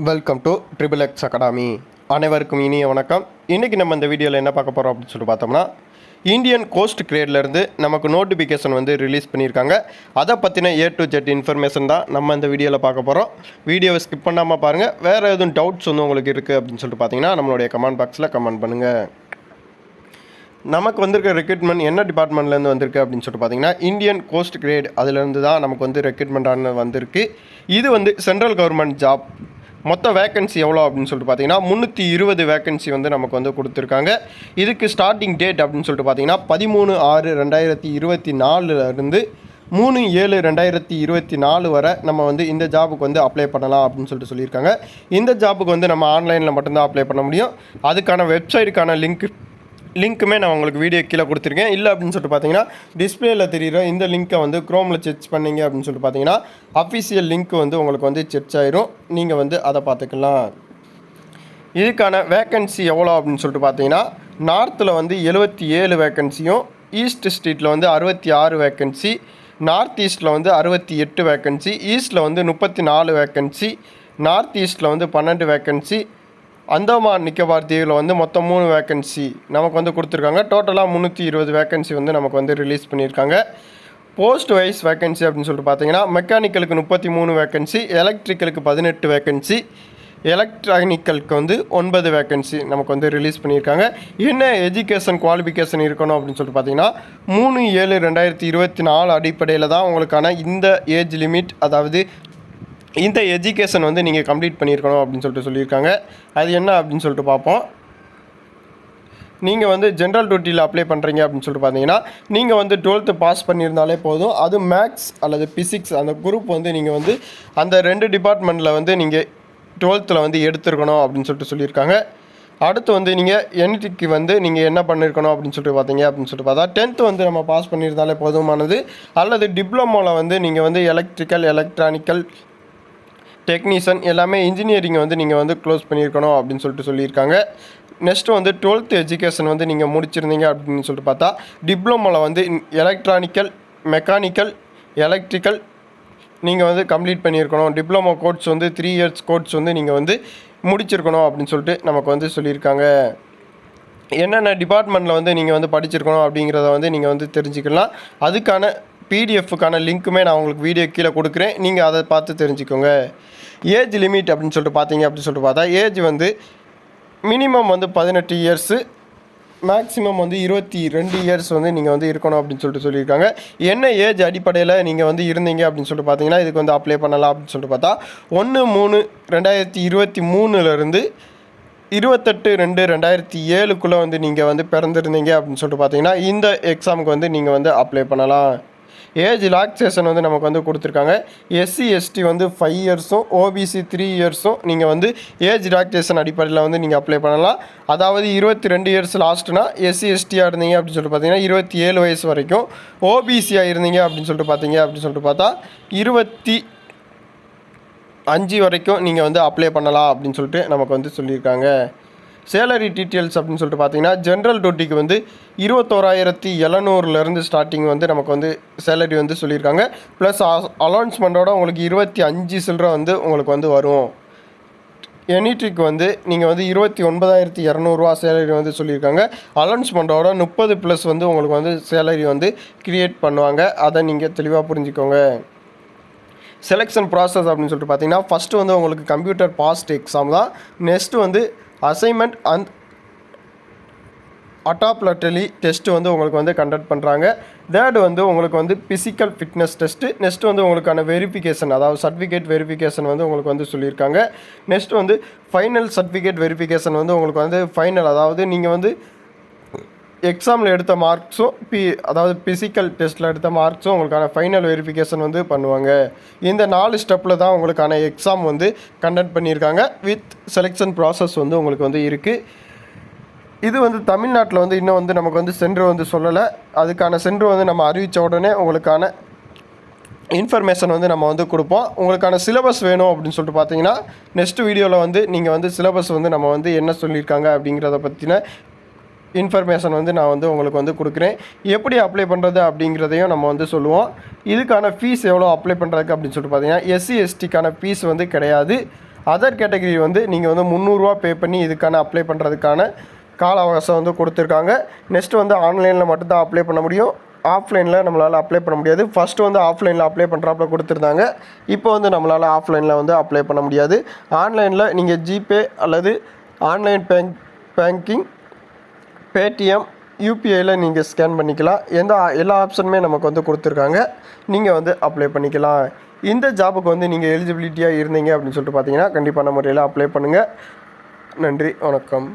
Welcome to triple X academy. அனைவருக்கும் இனிய வணக்கம். இன்றைக்கி நம்ம இந்த வீடியோவில் என்ன பார்க்க போகிறோம் அப்படின்னு சொல்லி பார்த்தோம்னா, இந்தியன் கோஸ்ட் கிரேட்லேருந்து நமக்கு நோட்டிஃபிகேஷன் வந்து ரிலீஸ் பண்ணியிருக்காங்க. அதை பற்றின A to Z இன்ஃபர்மேஷன் தான் நம்ம இந்த வீடியோவில் பார்க்க போகிறோம். வீடியோவை ஸ்கிப் பண்ணாமல் பாருங்கள். வேறு எதுவும் டவுட்ஸ் வந்து உங்களுக்கு இருக்குது அப்படின்னு சொல்லிட்டு பார்த்தீங்கன்னா நம்மளுடைய கமெண்ட் பாக்ஸில் கமெண்ட் பண்ணுங்கள். நமக்கு வந்திருக்க ரெக்ரூட்மெண்ட் என்ன டிபார்ட்மெண்ட்லேருந்து வந்திருக்கு அப்படின்னு சொல்லிட்டு பார்த்தீங்கன்னா, இந்தியன் கோஸ்ட் கிரேட் அதிலேருந்து தான் நமக்கு வந்து ரெக்ரூட்மெண்ட் வந்திருக்கு. இது வந்து சென்ட்ரல் கவர்மெண்ட் ஜாப். மொத்த வேக்கன்சி எவ்வளோ அப்படின்னு சொல்லிட்டு பார்த்தீங்கன்னா 320 வேக்கன்சி வந்து நமக்கு வந்து கொடுத்துருக்காங்க. இதுக்கு ஸ்டார்டிங் டேட் அப்படின்னு சொல்லிட்டு பார்த்தீங்கன்னா 13/6/2024 3/7/2024 வரை நம்ம வந்து இந்த ஜாபுக்கு வந்து அப்ளை பண்ணலாம் அப்படின்னு சொல்லிட்டு சொல்லியிருக்காங்க. இந்த ஜாபுக்கு வந்து நம்ம ஆன்லைனில் மட்டும்தான் அப்ளை பண்ண முடியும். அதுக்கான வெப்சைட்டுக்கான லிங்க்குமே நான் உங்களுக்கு வீடியோ கீழே கொடுத்துருக்கேன். இல்லை அப்படின்னு சொல்லிட்டு பார்த்தீங்கன்னா டிஸ்பிளேயில் தெரிகிற இந்த லிங்க்கை வந்து க்ரோமில் செக் பண்ணிங்க அப்படின்னு சொல்லிட்டு பார்த்தீங்கன்னா அஃபிஷியல் லிங்க் வந்து உங்களுக்கு வந்து செக் ஆயிரும். நீங்கள் வந்து அதை பார்த்துக்கலாம். இதுக்கான வேக்கன்சி எவ்வளோ அப்படின்னு சொல்லிட்டு பார்த்தீங்கன்னா, நார்த்தில் வந்து 77 வேக்கன்சியும், ஈஸ்ட் ஸ்ட்ரீட்டில் வந்து 66 வேக்கன்சி, நார்த் ஈஸ்ட்டில் வந்து 68 வேக்கன்சி, ஈஸ்ட்டில் வந்து 34 வேக்கன்சி, நார்த் ஈஸ்ட்டில் வந்து 12 வேக்கன்சி, அந்தமான் நிக்கோபார் தீவில் வந்து மொத்தம் 3 வேக்கன்சி நமக்கு வந்து கொடுத்துருக்காங்க. டோட்டலாக 320 வேக்கன்சி வந்து நமக்கு வந்து ரிலீஸ் பண்ணியிருக்காங்க. போஸ்ட் வைஸ் வேக்கன்சி அப்படின்னு சொல்லிட்டு பார்த்தீங்கன்னா, மெக்கானிக்கலுக்கு 33 வேக்கன்சி, எலக்ட்ரிக்கலுக்கு 18 வேக்கன்சி, எலக்ட்ரானிக்கலுக்கு வந்து 9 வேக்கன்சி நமக்கு வந்து ரிலீஸ் பண்ணியிருக்காங்க. என்ன எஜுகேஷன் குவாலிஃபிகேஷன் இருக்கணும் அப்படின்னு சொல்லிட்டு பார்த்தீங்கன்னா 3/7/2024 அடிப்படையில் தான் உங்களுக்கான இந்த ஏஜ் லிமிட், அதாவது இந்த எஜுகேஷன் வந்து நீங்கள் கம்ப்ளீட் பண்ணியிருக்கணும் அப்படின்னு சொல்லிட்டு சொல்லியிருக்காங்க. அது என்ன அப்படின்னு சொல்லிட்டு பார்ப்போம். நீங்கள் வந்து ஜென்ரல் டியூட்டியில் அப்ளை பண்ணுறீங்க அப்படின்னு சொல்லிட்டு பார்த்தீங்கன்னா, நீங்கள் வந்து 12th பாஸ் பண்ணியிருந்தாலே போதும். அது மேக்ஸ் அல்லது பிசிக்ஸ் அந்த குரூப் வந்து நீங்கள் வந்து அந்த 2 டிபார்ட்மெண்ட்டில் வந்து நீங்கள் 12th வந்து எடுத்துருக்கணும் அப்படின்னு சொல்லிட்டு சொல்லியிருக்காங்க. அடுத்து வந்து நீங்கள் என்டிக்கு வந்து நீங்கள் என்ன பண்ணியிருக்கணும் அப்படின்னு சொல்லிட்டு பார்த்தீங்க அப்படின்னு சொல்லிட்டு பார்த்தா 10th வந்து நம்ம பாஸ் பண்ணியிருந்தாலே போதுமானது. அல்லது டிப்ளமோவில் வந்து நீங்கள் வந்து எலக்ட்ரிக்கல், எலக்ட்ரானிக்கல், டெக்னீஷியன் எல்லாமே இன்ஜினியரிங்கை வந்து நீங்கள் வந்து க்ளோஸ் பண்ணியிருக்கணும் அப்படின்னு சொல்லிட்டு சொல்லியிருக்காங்க. நெக்ஸ்ட்டு வந்து 12th எஜுகேஷன் வந்து நீங்கள் முடிச்சிருந்தீங்க அப்படின்னு சொல்லிட்டு பார்த்தா டிப்ளமோவில் வந்து எலக்ட்ரானிக்கல், மெக்கானிக்கல், எலக்ட்ரிக்கல் நீங்கள் வந்து கம்ப்ளீட் பண்ணியிருக்கணும். டிப்ளமோ கோர்ஸ் வந்து 3 years கோர்ஸ் வந்து நீங்கள் வந்து முடிச்சிருக்கணும் அப்படின்னு சொல்லிட்டு நமக்கு வந்து சொல்லியிருக்காங்க. என்னென்ன டிபார்ட்மெண்ட்டில் வந்து நீங்கள் வந்து படிச்சிருக்கணும் அப்படிங்கிறத வந்து நீங்கள் வந்து தெரிஞ்சுக்கலாம். அதுக்கான பிடிஎஃப்க்கான லிங்க்குமே நான் உங்களுக்கு வீடியோ கீழே கொடுக்குறேன். நீங்கள் அதை பார்த்து தெரிஞ்சுக்கோங்க. ஏஜ் லிமிட் அப்படின்னு சொல்லிட்டு பார்த்தீங்க அப்படின்னு சொல்லிட்டு பார்த்தா ஏஜ் வந்து மினிமம் வந்து 18 இயர்ஸு, மேக்ஸிமம் வந்து 22 இயர்ஸ் வந்து நீங்கள் வந்து இருக்கணும் அப்படின்னு சொல்லிட்டு சொல்லியிருக்காங்க. என்ன ஏஜ் அடிப்படையில் நீங்கள் வந்து இருந்தீங்க அப்படின்னு சொல்லிட்டு பார்த்தீங்கன்னா இதுக்கு வந்து அப்ளை பண்ணலாம் அப்படின்னு சொல்லிட்டு பார்த்தா 1/3/2023 28/2/2007 வந்து நீங்கள் வந்து பிறந்திருந்தீங்க அப்படின்னு சொல்லிட்டு பார்த்தீங்கன்னா இந்த எக்ஸாமுக்கு வந்து நீங்கள் வந்து அப்ளை பண்ணலாம். ஏஜ் ரிலாக்ஸேஷன் வந்து நமக்கு வந்து கொடுத்துருக்காங்க. SC ST வந்து 5 இயர்ஸும், OBC 3 இயர்ஸும் நீங்கள் வந்து ஏஜ் ரிலாக்ஸேஷன் அடிப்படையில் வந்து நீங்கள் அப்ளை பண்ணலாம். அதாவது 22 இயர்ஸ் லாஸ்ட்டுனா SC STயாக இருந்தீங்க அப்படின்னு சொல்லிட்டு பார்த்தீங்கன்னா 27 வயசு வரைக்கும், OBCயாக இருந்தீங்க அப்படின்னு சொல்லிட்டு பார்த்தா 25 வரைக்கும் நீங்கள் வந்து அப்ளை பண்ணலாம் அப்படின்னு சொல்லிட்டு நமக்கு வந்து சொல்லியிருக்காங்க. சேலரி டீட்டெயில்ஸ் அப்படின்னு சொல்லிட்டு பார்த்தீங்கன்னா ஜென்ரல் டியூட்டிக்கு வந்து 21,700 ஸ்டார்டிங் வந்து நமக்கு வந்து சேலரி வந்து சொல்லியிருக்காங்க. ப்ளஸ் அலௌன்ஸ்மெண்ட்டோட உங்களுக்கு 25 சில்லரை வந்து உங்களுக்கு வந்து வரும். எனிட்ரிக்கு வந்து நீங்கள் வந்து 29,200 சேலரி வந்து சொல்லியிருக்காங்க. அலௌன்ஸ்மெண்ட்டோட 30+ வந்து உங்களுக்கு வந்து சேலரி வந்து க்ரியேட் பண்ணுவாங்க. அதை நீங்கள் தெளிவாக புரிஞ்சுக்கோங்க. செலெக்ஷன் ப்ராசஸ் அப்படின்னு சொல்லிட்டு பார்த்தீங்கன்னா ஃபஸ்ட்டு வந்து உங்களுக்கு கம்ப்யூட்டர் பாஸ்ட் எக்ஸாம் தான். நெக்ஸ்ட்டு வந்து அசைன்மெண்ட் அண்ட் அட்டாப்லட்டலி டெஸ்ட்டு வந்து உங்களுக்கு வந்து கண்டக்ட் பண்ணுறாங்க. தேர்டு வந்து உங்களுக்கு வந்து ஃபிசிக்கல் ஃபிட்னஸ் டெஸ்ட்டு. நெக்ஸ்ட்டு வந்து உங்களுக்கான வெரிஃபிகேஷன், அதாவது சர்டிஃபிகேட் வெரிஃபிகேஷன் வந்து உங்களுக்கு வந்து சொல்லியிருக்காங்க. நெக்ஸ்ட்டு வந்து ஃபைனல் சர்டிஃபிகேட் வெரிஃபிகேஷன் வந்து உங்களுக்கு வந்து ஃபைனல், அதாவது நீங்கள் வந்து எக்ஸாமில் எடுத்த மார்க்ஸும் அதாவது ஃபிசிக்கல் டெஸ்ட்டில் எடுத்த மார்க்ஸும் உங்களுக்கான ஃபைனல் வெரிஃபிகேஷன் வந்து பண்ணுவாங்க. இந்த 4 ஸ்டெப்பில் தான் உங்களுக்கான எக்ஸாம் வந்து கண்டக்ட் பண்ணியிருக்காங்க. வித் செலெக்ஷன் ப்ராசஸ் வந்து உங்களுக்கு வந்து இருக்குது. இது வந்து தமிழ்நாட்டில் வந்து இன்னும் வந்து நமக்கு வந்து சென்டர் வந்து சொல்லலை. அதுக்கான சென்டர் வந்து நம்ம அறிவித்த உடனே உங்களுக்கான இன்ஃபர்மேஷன் வந்து நம்ம வந்து கொடுப்போம். உங்களுக்கான சிலபஸ் வேணும் அப்படின்னு சொல்லிட்டு பார்த்தீங்கன்னா நெக்ஸ்ட் வீடியோவில் வந்து நீங்கள் வந்து சிலபஸ் வந்து நம்ம வந்து என்ன சொல்லியிருக்காங்க அப்படிங்கிறத பற்றின இன்ஃபர்மேஷன் வந்து நான் வந்து உங்களுக்கு வந்து கொடுக்குறேன். எப்படி அப்ளை பண்ணுறது அப்படிங்கிறதையும் நம்ம வந்து சொல்லுவோம். இதுக்கான ஃபீஸ் எவ்வளோ அப்ளை பண்ணுறதுக்கு அப்படின்னு சொல்லிட்டு பார்த்தீங்கன்னா SC STக்கான ஃபீஸ் வந்து கிடையாது. அதர் கேட்டகரி வந்து நீங்கள் வந்து 300 பே பண்ணி இதுக்கான அப்ளை பண்ணுறதுக்கான கால அவகாசம் வந்து கொடுத்துருக்காங்க. நெக்ஸ்ட்டு வந்து ஆன்லைனில் மட்டும்தான் அப்ளை பண்ண முடியும். ஆஃப்லைனில் நம்மளால் அப்ளை பண்ண முடியாது. ஃபஸ்ட்டு வந்து ஆஃப்லைனில் அப்ளை பண்ணுறாப்புல கொடுத்துருந்தாங்க. இப்போ வந்து நம்மளால் ஆஃப்லைனில் வந்து அப்ளை பண்ண முடியாது. ஆன்லைனில் நீங்கள் ஜிபே அல்லது ஆன்லைன் பேங்கிங், பேடிஎம், யூபிஐயில் நீங்கள் ஸ்கேன் பண்ணிக்கலாம். எல்லா ஆப்ஷனுமே நமக்கு வந்து கொடுத்துருக்காங்க. நீங்கள் வந்து அப்ளை பண்ணிக்கலாம். இந்த ஜாபுக்கு வந்து நீங்கள் எலிஜிபிலிட்டியாக இருந்தீங்க அப்படின்னு சொல்லிட்டு பார்த்தீங்கன்னா கண்டிப்பான முறையில் அப்ளை பண்ணுங்கள். நன்றி, வணக்கம்.